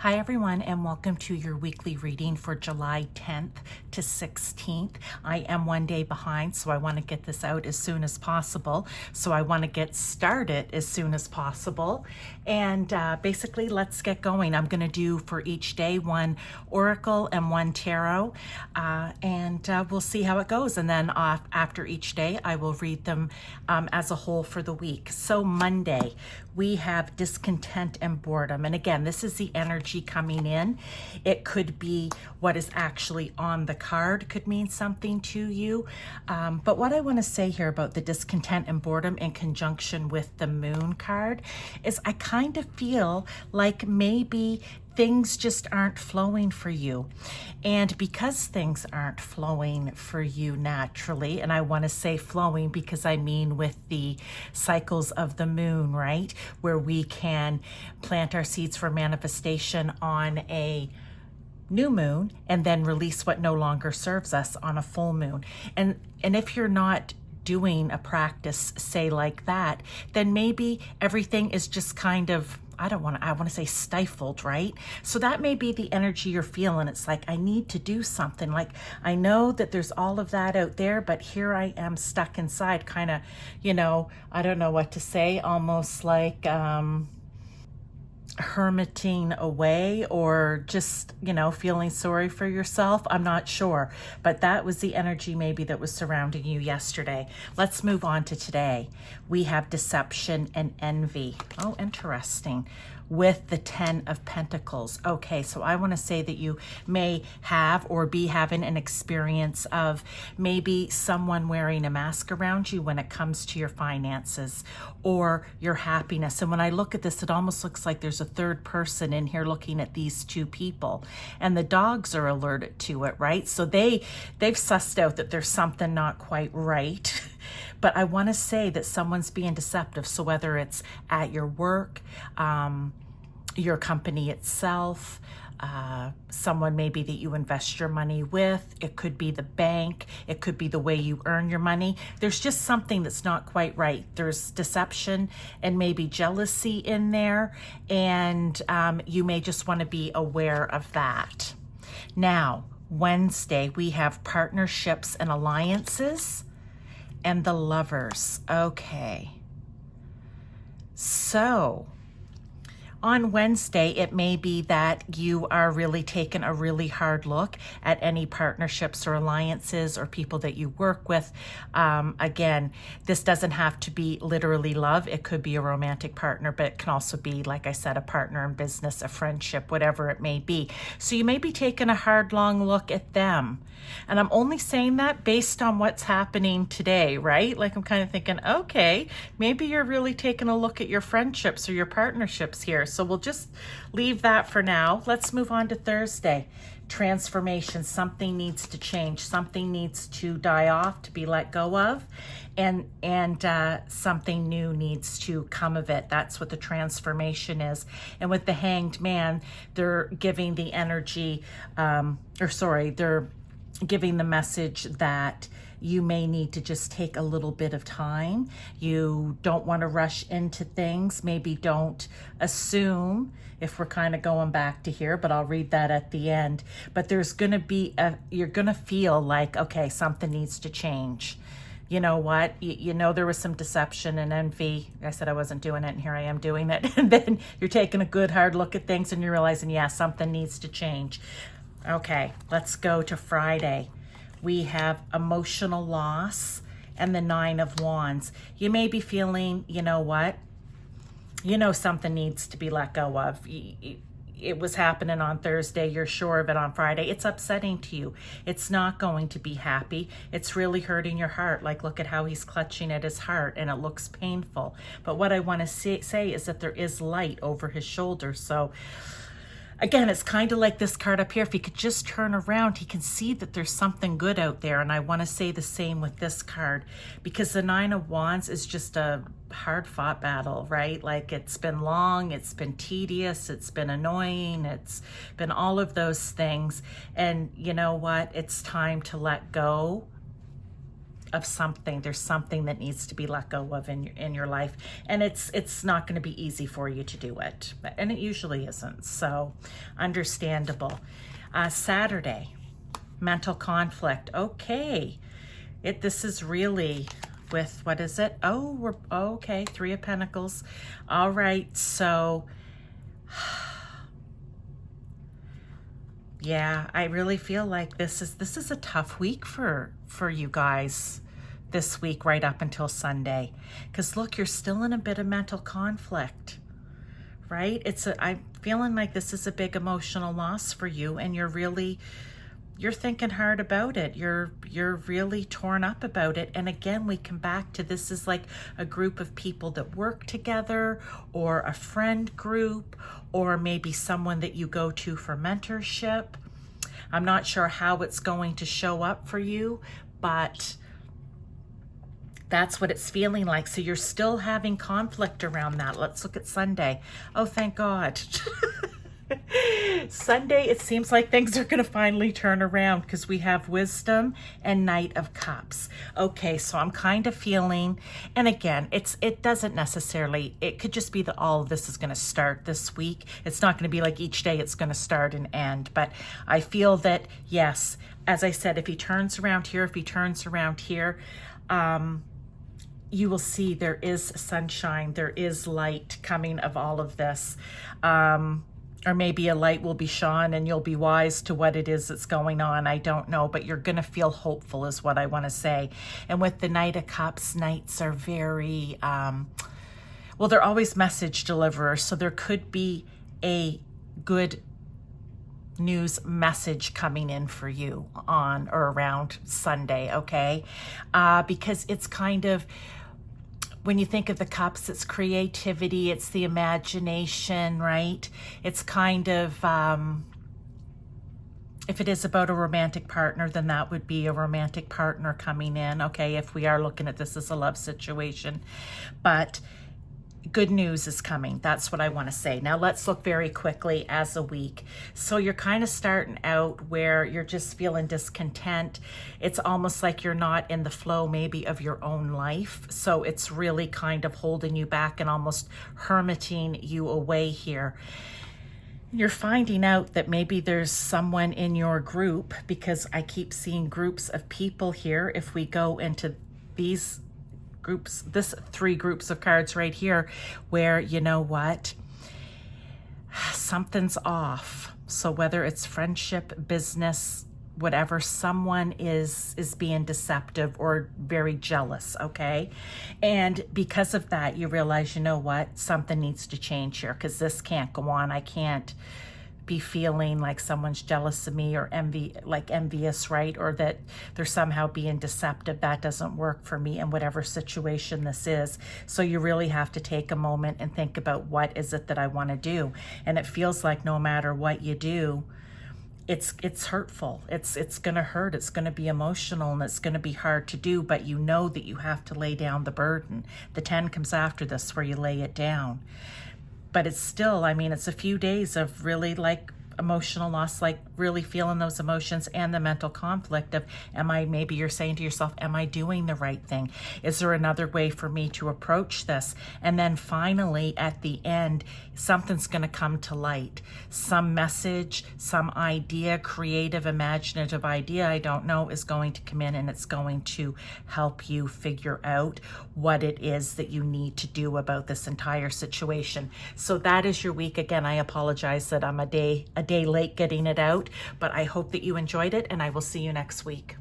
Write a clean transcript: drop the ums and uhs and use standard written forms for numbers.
Hi everyone, and welcome to your weekly reading for July 10th to 16th. I am one day behind, so I want to get this out as soon as possible. So I want to get started as soon as possible. And basically, let's get going. I'm going to do for each day one oracle and one tarot, and we'll see how it goes. And then after each day, I will read them as a whole for the week. So Monday, we have discontent and boredom. And again, this is the energy coming in. It could be what is actually on the card could mean something to you. But what I want to say here about the discontent and boredom in conjunction with the moon card is I kind of feel like maybe things just aren't flowing for you. And because things aren't flowing for you naturally, and I want to say flowing because I mean with the cycles of the moon, right? Where we can plant our seeds for manifestation on a new moon and then release what no longer serves us on a full moon. And if you're not doing a practice, say like that, then maybe everything is just kind of, I want to say stifled, right? So that may be the energy you're feeling. It's like, I need to do something. Like, I know that there's all of that out there, but here I am stuck inside, kind of, I don't know what to say, almost like, hermiting away, or just, feeling sorry for yourself. I'm not sure, but that was the energy maybe that was surrounding you yesterday. Let's move on to today. We have deception and envy. Oh, interesting. With the 10 of Pentacles. Okay, so I want to say that you may have or be having an experience of maybe someone wearing a mask around you when it comes to your finances or your happiness. And when I look at this, it almost looks like there's a third person in here looking at these two people, and the dogs are alerted to it, right? So they've sussed out that there's something not quite right. But I want to say that someone's being deceptive. So whether it's at your work, your company itself, someone maybe that you invest your money with, it could be the bank, it could be the way you earn your money. There's just something that's not quite right. There's deception and maybe jealousy in there, and you may just want to be aware of that. Now, Wednesday, we have partnerships and alliances and the Lovers. Okay. So on Wednesday, it may be that you are really taking a really hard look at any partnerships or alliances or people that you work with. Again, this doesn't have to be literally love. It could be a romantic partner, but it can also be, like I said, a partner in business, a friendship, whatever it may be. So you may be taking a hard, long look at them. And I'm only saying that based on what's happening today, right? Like, I'm kind of thinking, okay, maybe you're really taking a look at your friendships or your partnerships here. So we'll just leave that for now. Let's move on to Thursday. Transformation. Something needs to change. Something needs to die off, to be let go of, and something new needs to come of it. That's what the transformation is. And with the Hanged Man, they're giving the energy, they're giving the message that you may need to just take a little bit of time. You don't want to rush into things. Maybe don't assume, if we're kind of going back to here, but I'll read that at the end. But there's going to be you're going to feel like, okay, something needs to change. You know what? There was some deception and envy. I said I wasn't doing it, and here I am doing it. And then you're taking a good hard look at things and you're realizing, yeah, something needs to change. Okay, let's go to Friday. We have emotional loss and the 9 of Wands. You may be feeling, something needs to be let go of. It was happening on Thursday. You're sure of it on Friday. It's upsetting to you. It's not going to be happy. It's really hurting your heart. Like, look at how he's clutching at his heart, and it looks painful. But what I want to say is that there is light over his shoulder. So again, it's kind of like this card up here. If he could just turn around, he can see that there's something good out there. And I want to say the same with this card, because the 9 of Wands is just a hard-fought battle, right? Like, it's been long, it's been tedious, it's been annoying, it's been all of those things. And you know what? It's time to let go something. There's something that needs to be let go of in your life, and it's not going to be easy for you to do it, and it usually isn't. So understandable. Saturday, mental conflict. Okay, this is really with, what is it? Oh, okay, Three of Pentacles. All right, so yeah, I really feel like this is a tough week for you guys this week, right up until Sunday. Because look, you're still in a bit of mental conflict, right? I'm feeling like this is a big emotional loss for you, and you're thinking hard about it. You're really torn up about it. And again, we come back to, this is like a group of people that work together, or a friend group, or maybe someone that you go to for mentorship. I'm not sure how it's going to show up for you, but that's what it's feeling like. So you're still having conflict around that. Let's look at Sunday. Oh, thank God. Sunday, it seems like things are going to finally turn around, because we have Wisdom and Knight of Cups. Okay, so I'm kind of feeling, and again, it doesn't necessarily, it could just be that all of this is going to start this week. It's not going to be like each day it's going to start and end, but I feel that, yes, as I said, if he turns around here, you will see there is sunshine, there is light coming of all of this. Or maybe a light will be shone and you'll be wise to what it is that's going on. I don't know, but you're going to feel hopeful is what I want to say. And with the Knight of Cups, Knights are very, well, they're always message deliverers. So there could be a good news message coming in for you on or around Sunday, okay? Because it's kind of, when you think of the cups, it's creativity, it's the imagination, right? It's kind of, if it is about a romantic partner, then that would be a romantic partner coming in, okay? If we are looking at this as a love situation. But good news is coming. That's what I want to say. Now let's look very quickly as a week. So you're kind of starting out where you're just feeling discontent. It's almost like you're not in the flow maybe of your own life. So it's really kind of holding you back and almost hermiting you away here. You're finding out that maybe there's someone in your group, because I keep seeing groups of people here. If we go into these groups, this 3 groups of cards right here, where, you know what, something's off. So whether it's friendship, business, whatever, someone is being deceptive or very jealous, okay? And because of that, you realize, you know what, something needs to change here, because this can't go on. I can't be feeling like someone's jealous of me or envious, right? Or that they're somehow being deceptive. That doesn't work for me in whatever situation this is. So you really have to take a moment and think about, what is it that I want to do? And it feels like no matter what you do, it's hurtful. It's going to hurt. It's going to be emotional, and it's going to be hard to do, but you know that you have to lay down the burden. The 10 comes after this, where you lay it down. But it's still, I mean, it's a few days of really like emotional loss, like really feeling those emotions, and the mental conflict of, maybe you're saying to yourself, am I doing the right thing? Is there another way for me to approach this? And then finally at the end, something's going to come to light. Some message, some idea, creative, imaginative idea, I don't know, is going to come in, and it's going to help you figure out what it is that you need to do about this entire situation. So that is your week. Again, I apologize that I'm a day late getting it out, but I hope that you enjoyed it, and I will see you next week.